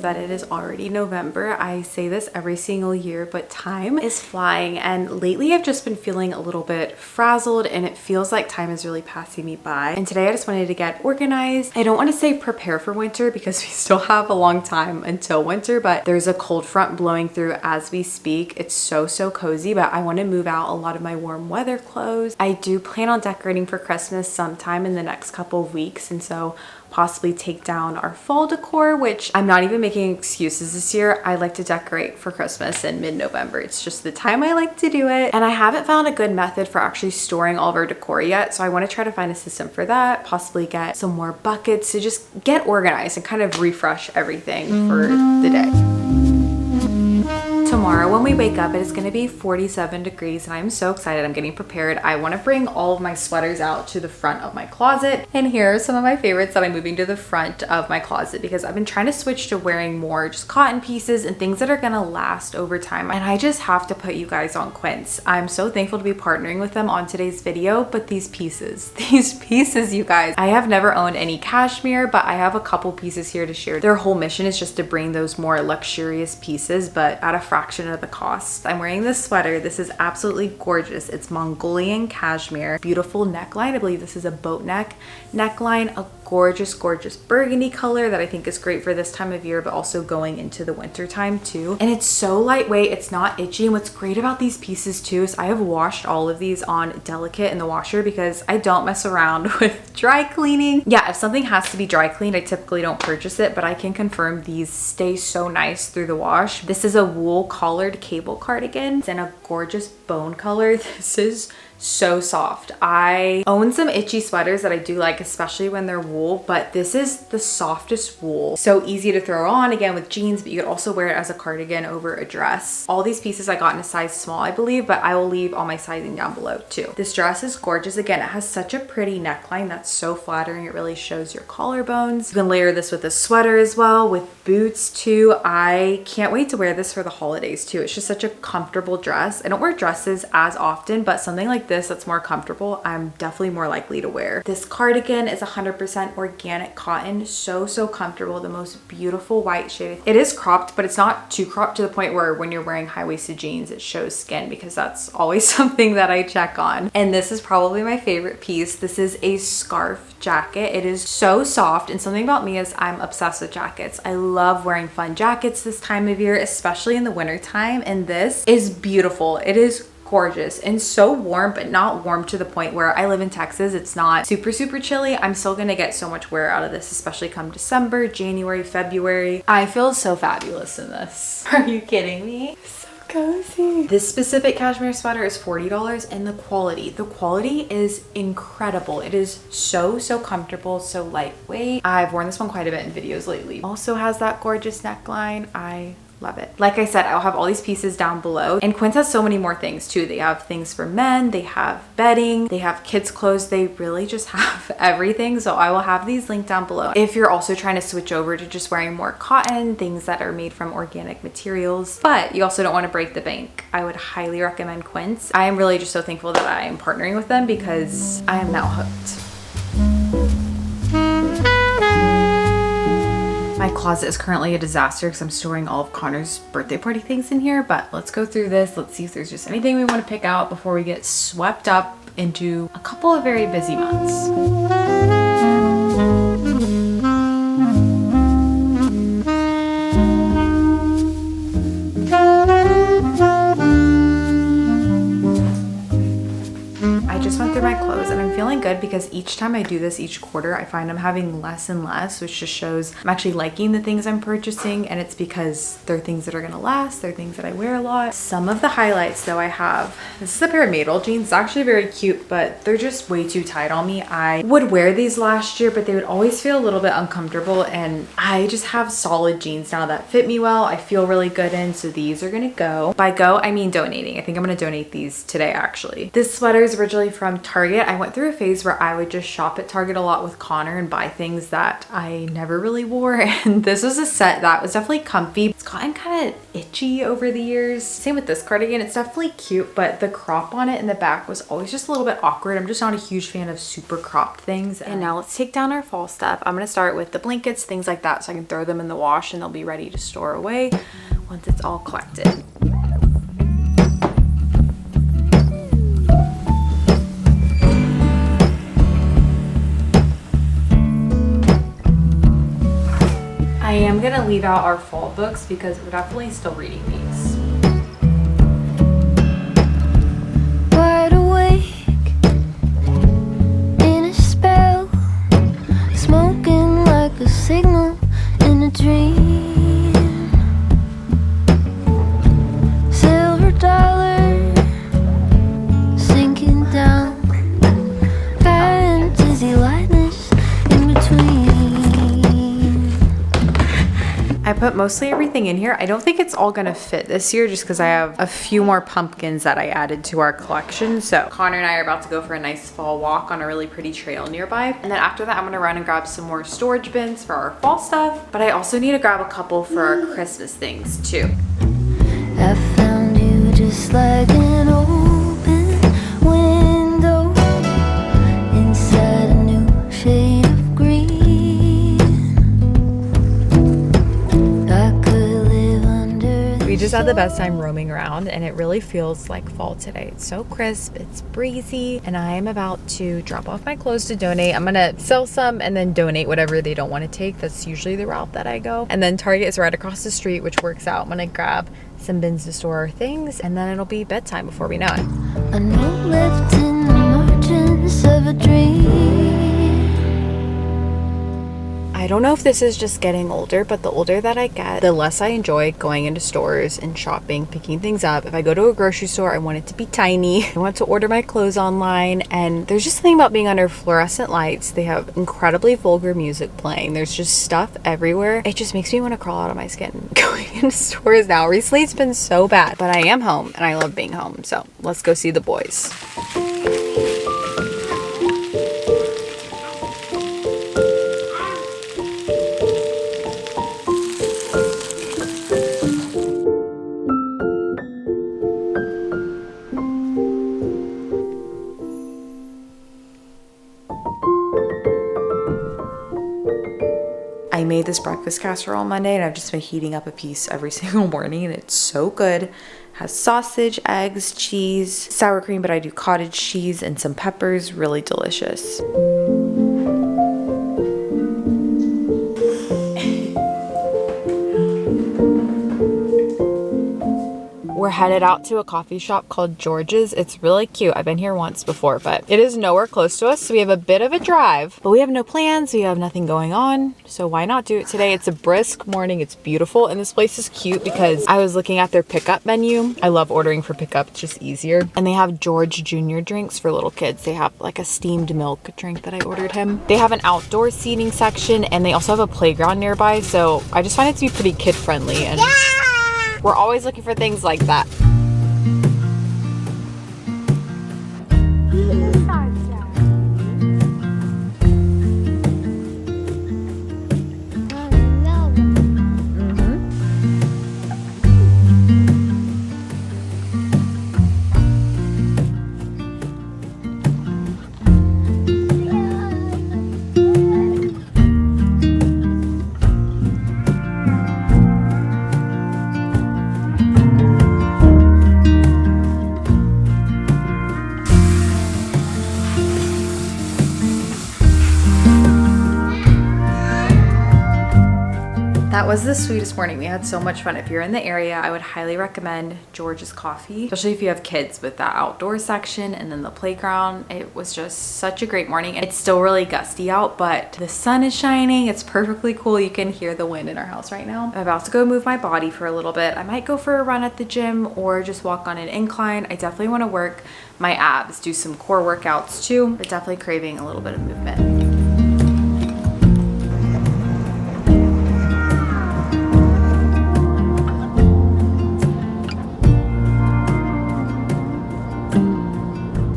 that it is already November. I say this every single year, but time is flying, and lately I've just been feeling a little bit frazzled and it feels like time is really passing me by. And today I just wanted to get organized. I don't want to say prepare for winter because we still have a long time until winter, but there's a cold front blowing through as we speak. It's so cozy, but I want to move out a lot of my warm weather clothes. I do plan on decorating for Christmas sometime in the next couple of weeks, and so possibly take down our fall decor, which I'm not even making excuses this year. I like to decorate for Christmas in mid-November. It's just the time I like to do it. And I haven't found a good method for actually storing all of our decor yet. So I want to try to find a system for that, possibly get some more buckets to just get organized and kind of refresh everything for the day. Tomorrow when we wake up, it is going to be 47 degrees and I'm so excited. I'm getting prepared. I want to bring all of my sweaters out to the front of my closet, and here are some of my favorites that I'm moving to the front of my closet because I've been trying to switch to wearing more just cotton pieces and things that are going to last over time, and I just have to put you guys on Quince. I'm so thankful to be partnering with them on today's video, but these pieces you guys, I have never owned any cashmere, but I have a couple pieces here to share. Their whole mission is just to bring those more luxurious pieces, but at a fraction of the cost. I'm wearing this sweater. This is absolutely gorgeous. It's Mongolian cashmere, beautiful neckline. I believe this is a boat neck neckline, a gorgeous burgundy color that I think is great for this time of year, but also going into the winter time too. And it's so lightweight, it's not itchy. And what's great about these pieces too is I have washed all of these on Delicate in the washer because I don't mess around with dry cleaning. Yeah, if something has to be dry cleaned, I typically don't purchase it, but I can confirm these stay so nice through the wash. This is a wool collared cable cardigan. It's in a gorgeous bone color. This is so soft. I own some itchy sweaters that I do like, especially when they're wool, but this is the softest wool. So easy to throw on, again with jeans, but you could also wear it as a cardigan over a dress. All these pieces I got in a size small, I believe, but I will leave all my sizing down below too. This dress is gorgeous. Again, it has such a pretty neckline that's so flattering. It really shows your collarbones. You can layer this with a sweater as well, with boots too. I can't wait to wear this for the holidays too. It's just such a comfortable dress. I don't wear dresses as often, but something like this that's more comfortable, I'm definitely more likely to wear. This cardigan is 100% organic cotton, so comfortable, the most beautiful white shade. It is cropped, but it's not too cropped to the point where when you're wearing high-waisted jeans it shows skin, because that's always something that I check on. And this is probably my favorite piece. This is a scarf jacket. It is so soft, and something about me is I'm obsessed with jackets. I love wearing fun jackets this time of year, especially in the winter time, and this is beautiful. It is gorgeous and so warm, but not warm to the point where I live in Texas. It's not super chilly. I'm still gonna get so much wear out of this, especially come December, January, February. I feel so fabulous in this. Are you kidding me? So cozy. This specific cashmere sweater is $40, and the quality is incredible. It is so comfortable, so lightweight. I've worn this one quite a bit in videos lately. Also has that gorgeous neckline. I love it. Like I said, I'll have all these pieces down below, and Quince has so many more things too. They have things for men, they have bedding, they have kids clothes, they really just have everything. So I will have these linked down below. If you're also trying to switch over to just wearing more cotton, things that are made from organic materials, but you also don't want to break the bank, I would highly recommend Quince. I am really just so thankful that I am partnering with them because I am now hooked. My closet is currently a disaster because I'm storing all of Connor's birthday party things in here, but let's go through this. Let's see if there's just anything we want to pick out before we get swept up into a couple of very busy months. I just went through my clothes and I'm feeling good because each time I do this each quarter, I find I'm having less and less, which just shows I'm actually liking the things I'm purchasing, and it's because they're things that are gonna last, they're things that I wear a lot. Some of the highlights though I have, this is a pair of Madel jeans. It's actually very cute, but they're just way too tight on me. I would wear these last year, but they would always feel a little bit uncomfortable, and I just have solid jeans now that fit me well, I feel really good in, so these are gonna go. By go, I mean donating. I think I'm gonna donate these today actually. This sweater is originally from Target. I went through a phase where I would just shop at Target a lot with Connor and buy things that I never really wore. And this was a set that was definitely comfy. It's gotten kind of itchy over the years. Same with this cardigan. It's definitely cute, but the crop on it in the back was always just a little bit awkward. I'm just not a huge fan of super cropped things. And now let's take down our fall stuff. I'm gonna start with the blankets, things like that, so I can throw them in the wash and they'll be ready to store away once it's all collected. I am gonna leave out our fall books because we're definitely still reading these. Wide awake in a spell, smoking like a signal in a dream. Silver dollar sinking down, fantasy lightness in between. I put mostly everything in here. I don't think it's all gonna fit this year just because I have a few more pumpkins that I added to our collection. So Connor and I are about to go for a nice fall walk on a really pretty trail nearby. And then after that, I'm gonna run and grab some more storage bins for our fall stuff. But I also need to grab a couple for our Christmas things too. I found you just like an open window inside a new shade of green. We just had the best time roaming around and it really feels like fall today. It's so crisp, it's breezy, and I am about to drop off my clothes to donate. I'm gonna sell some and then donate whatever they don't want to take. That's usually the route that I go. And then Target is right across the street, which works out. I'm gonna grab some bins to store our things and then it'll be bedtime before we know it. A note left in the margins of a dream. I don't know if this is just getting older, but the older that I get, the less I enjoy going into stores and shopping, picking things up. If I go to a grocery store, I want it to be tiny. I want to order my clothes online, and there's just something about being under fluorescent lights. They have incredibly vulgar music playing. There's just stuff everywhere. It just makes me want to crawl out of my skin going into stores now. Recently, it's been so bad, but I am home and I love being home. So let's go see the boys. I made this breakfast casserole on Monday and I've just been heating up a piece every single morning and it's so good. Has sausage, eggs, cheese, sour cream, but I do cottage cheese and some peppers. Really delicious. We're headed out to a coffee shop called George's. It's really cute. I've been here once before, but it is nowhere close to us, so we have a bit of a drive. But we have no plans, we have nothing going on, so why not do it today? It's a brisk morning, it's beautiful, and this place is cute because I was looking at their pickup menu. I love ordering for pickup, it's just easier. And they have George Jr. drinks for little kids. They have like a steamed milk drink that I ordered him. They have an outdoor seating section, and they also have a playground nearby, so I just find it to be pretty kid-friendly. And we're always looking for things like that. That was the sweetest morning. We had so much fun. If you're in the area, I would highly recommend George's Coffee, especially if you have kids, with that outdoor section and then the playground. It was just such a great morning. It's still really gusty out, but the sun is shining. It's perfectly cool. You can hear the wind in our house right now. I'm about to go move my body for a little bit. I might go for a run at the gym or just walk on an incline. I definitely want to work my abs, do some core workouts too, but definitely craving a little bit of movement.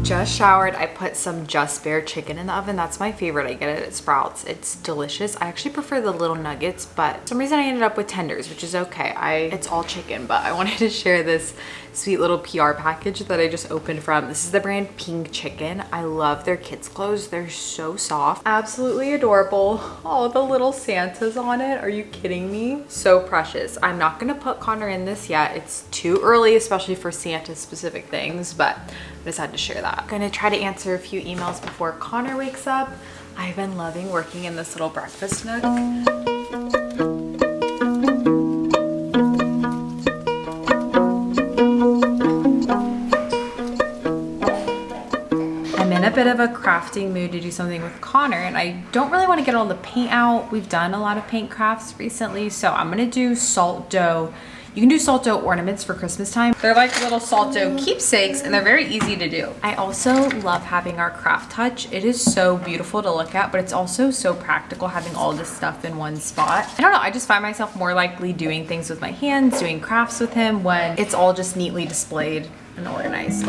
Just showered. I put some Just Bare chicken in the oven. That's my favorite. I get it at Sprouts. It's delicious. I actually prefer the little nuggets, but for some reason I ended up with tenders, which is okay. It's all chicken, but I wanted to share this sweet little PR package that I just opened from. This is the brand Pink Chicken. I love their kids clothes. They're so soft. Absolutely adorable. Oh, the little Santas on it. Are you kidding me? So precious. I'm not gonna put Connor in this yet. It's too early, especially for Santa specific things, but I just had to share that. I'm gonna try to answer a few emails before Connor wakes up. I've been loving working in this little breakfast nook. I'm in a bit of a crafting mood to do something with Connor, and I don't really want to get all the paint out. We've done a lot of paint crafts recently, so I'm gonna do salt dough. You can do salt dough ornaments for Christmas time. They're like little salt dough keepsakes, and they're very easy to do. I also love having our craft touch. It is so beautiful to look at, but it's also so practical having all this stuff in one spot. I don't know, I just find myself more likely doing things with my hands, doing crafts with him when it's all just neatly displayed and organized.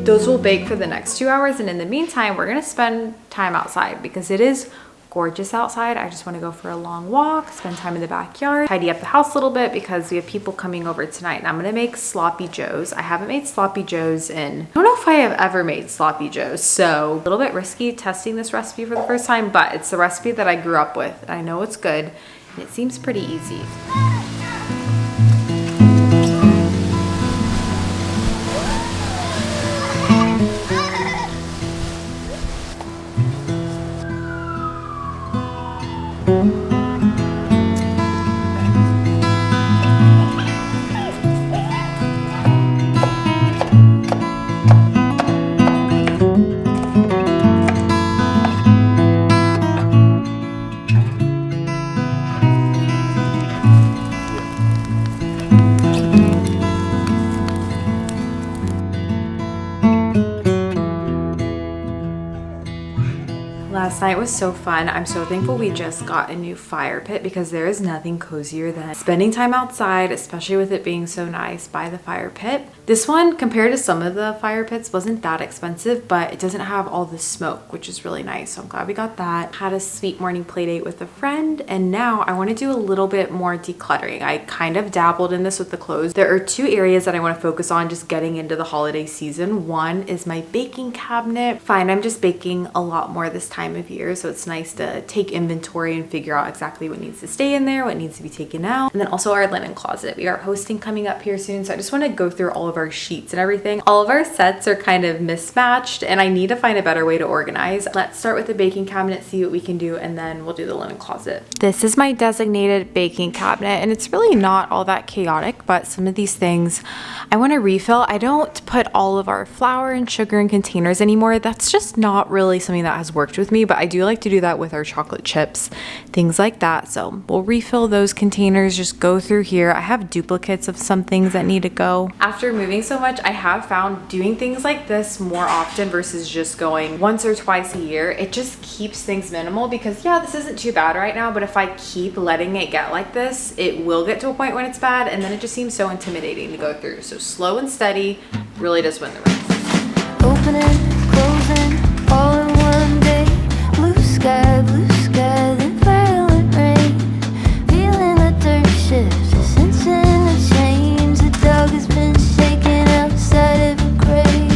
Those will bake for the next 2 hours, and in the meantime we're gonna spend time outside because it is gorgeous outside. I just want to go for a long walk, spend time in the backyard, tidy up the house a little bit because we have people coming over tonight, and I'm gonna make sloppy joes. I haven't made sloppy joes I don't know if I have ever made sloppy joes, so a little bit risky testing this recipe for the first time, but it's the recipe that I grew up with. I know it's good and it seems pretty easy. Last night was so fun. I'm so thankful we just got a new fire pit because there is nothing cozier than spending time outside, especially with it being so nice by the fire pit. This one, compared to some of the fire pits, wasn't that expensive, but it doesn't have all the smoke, which is really nice. So I'm glad we got that. Had a sweet morning play date with a friend, and now I want to do a little bit more decluttering. I kind of dabbled in this with the clothes. There are two areas that I want to focus on just getting into the holiday season. One is my baking cabinet. Fine, I'm just baking a lot more this time of year, so it's nice to take inventory and figure out exactly what needs to stay in there, what needs to be taken out. And then also our linen closet. We are hosting coming up here soon, so I just want to go through all of our sheets and everything. All of our sets are kind of mismatched, and I need to find a better way to organize. Let's start with the baking cabinet, see what we can do, and then we'll do the linen closet. This is my designated baking cabinet, and it's really not all that chaotic, but some of these things I want to refill. I don't put all of our flour and sugar in containers anymore. That's just not really something that has worked with me, but I do like to do that with our chocolate chips, things like that. So we'll refill those containers, just go through here. I have duplicates of some things that need to go. After moving so much, I have found doing things like this more often versus just going once or twice a year. It just keeps things minimal because yeah, this isn't too bad right now, but if I keep letting it get like this, it will get to a point when it's bad, and then it just seems so intimidating to go through. So slow and steady really does win the race. Opening, closing, all in one day. Blue sky, then violent rain. Feeling the dirt shifts, sensing the change. The dog has been shaken outside of a crate.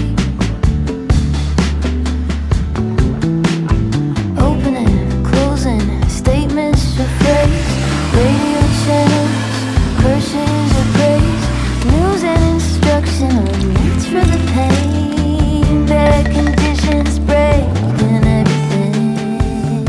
Opening, closing, statements to phrase. Radio channels, curses or praise. News and instruction are meant for the pain. Bad conditions break and everything.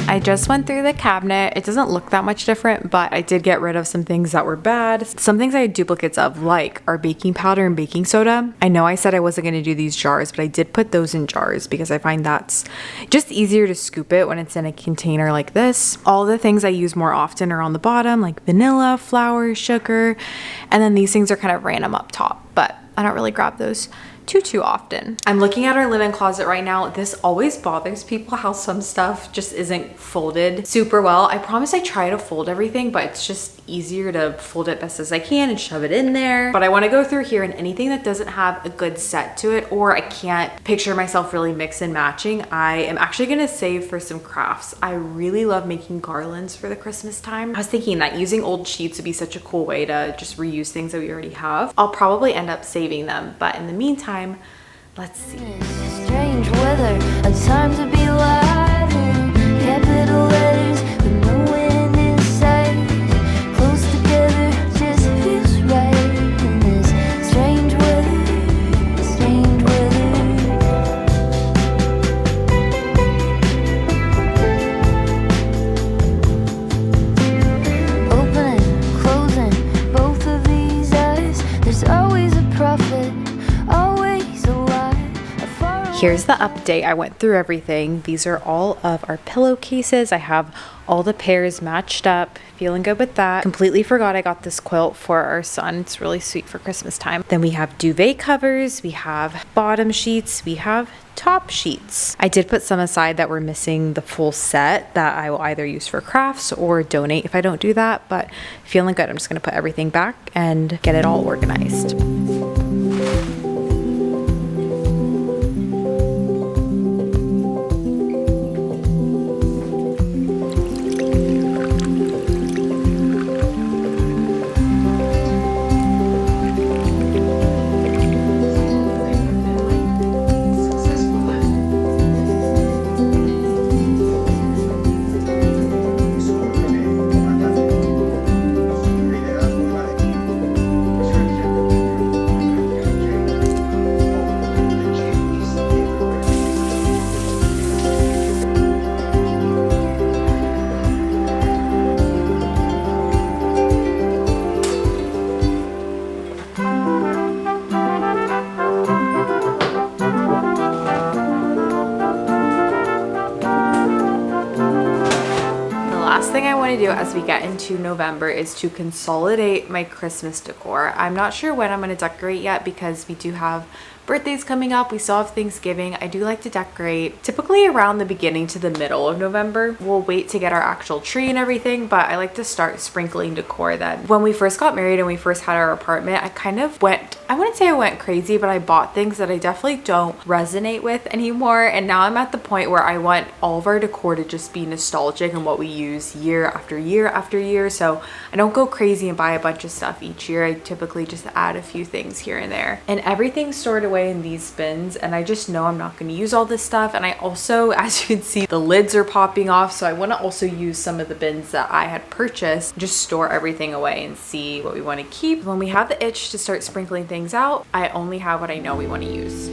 I just went through the cabinet. It doesn't look that much different, but I did get rid of some things that were bad. Some things I had duplicates of, like our baking powder and baking soda. I know I said I wasn't going to do these jars, but I did put those in jars because I find that's just easier to scoop it when it's in a container like this. All the things I use more often are on the bottom, like vanilla, flour, sugar, and then these things are kind of random up top, but I don't really grab those too often. I'm looking at our linen closet right now. This always bothers people how some stuff just isn't folded super well. I promise I try to fold everything, but it's just easier to fold it best as I can and shove it in there. But I want to go through here, and anything that doesn't have a good set to it, or I can't picture myself really mix and matching, I am actually going to save for some crafts. I really love making garlands for the Christmas time. I was thinking that using old sheets would be such a cool way to just reuse things that we already have. I'll probably end up saving them, but in the meantime, let's see. Strange weather, a time to be alive. Capital letters, but no wind in sight. Close together, just feels right. In this strange weather, strange weather. Opening, closing, both of these eyes. There's always a prophet. Here's the update. I went through everything. These are all of our pillowcases. I have all the pairs matched up. Feeling good with that. Completely forgot I got this quilt for our son. It's really sweet for Christmas time. Then we have duvet covers. We have bottom sheets. We have top sheets. I did put some aside that were missing the full set that I will either use for crafts or donate if I don't do that. But feeling good. I'm just going to put everything back and get it all organized. Thing I want to do as we get into November is to consolidate my Christmas decor. I'm not sure when I'm going to decorate yet because we do have birthdays coming up. We still have Thanksgiving. I do like to decorate typically around the beginning to the middle of November. We'll wait to get our actual tree and everything, but I like to start sprinkling decor then. When we first got married and we first had our apartment, I kind of went, I wouldn't say I went crazy, but I bought things that I definitely don't resonate with anymore. And now I'm at the point where I want all of our decor to just be nostalgic and what we use year after year after year. So I don't go crazy and buy a bunch of stuff each year. I typically just add a few things here and there. And everything's stored away in these bins, and I just know I'm not going to use all this stuff. And I also, as you can see, the lids are popping off, so I want to also use some of the bins that I had purchased, just store everything away and see what we want to keep. When we have the itch to start sprinkling things out, I only have what I know we want to use.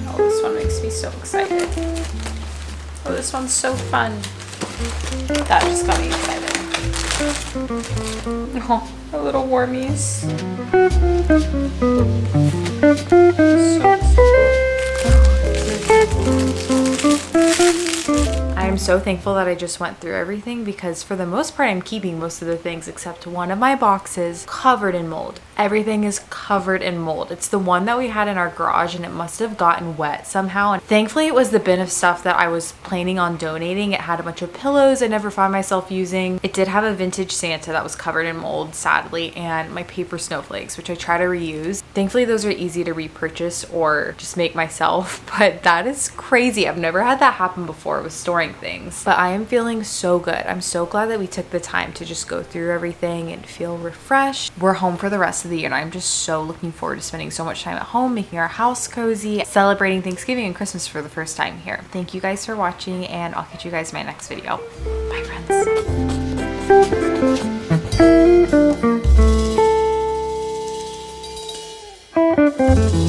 Oh, this one makes me so excited. Oh, this one's so fun. That just got me excited. Oh, our little wormies. I'm so thankful that I just went through everything because for the most part I'm keeping most of the things except one of my boxes covered in mold. Everything is covered in mold. It's the one that we had in our garage and it must have gotten wet somehow. And thankfully it was the bin of stuff that I was planning on donating. It had a bunch of pillows I never found myself using. It did have a vintage Santa that was covered in mold, sadly, and my paper snowflakes, which I try to reuse. Thankfully those are easy to repurchase or just make myself, but that is crazy. I've never had that happen before with storing things. things. But I am feeling so good. I'm so glad that we took the time to just go through everything and feel refreshed. We're home for the rest of the year and I'm just so looking forward to spending so much time at home, making our house cozy, celebrating Thanksgiving and Christmas for the first time here. Thank you guys for watching and I'll catch you guys in my next video. Bye friends.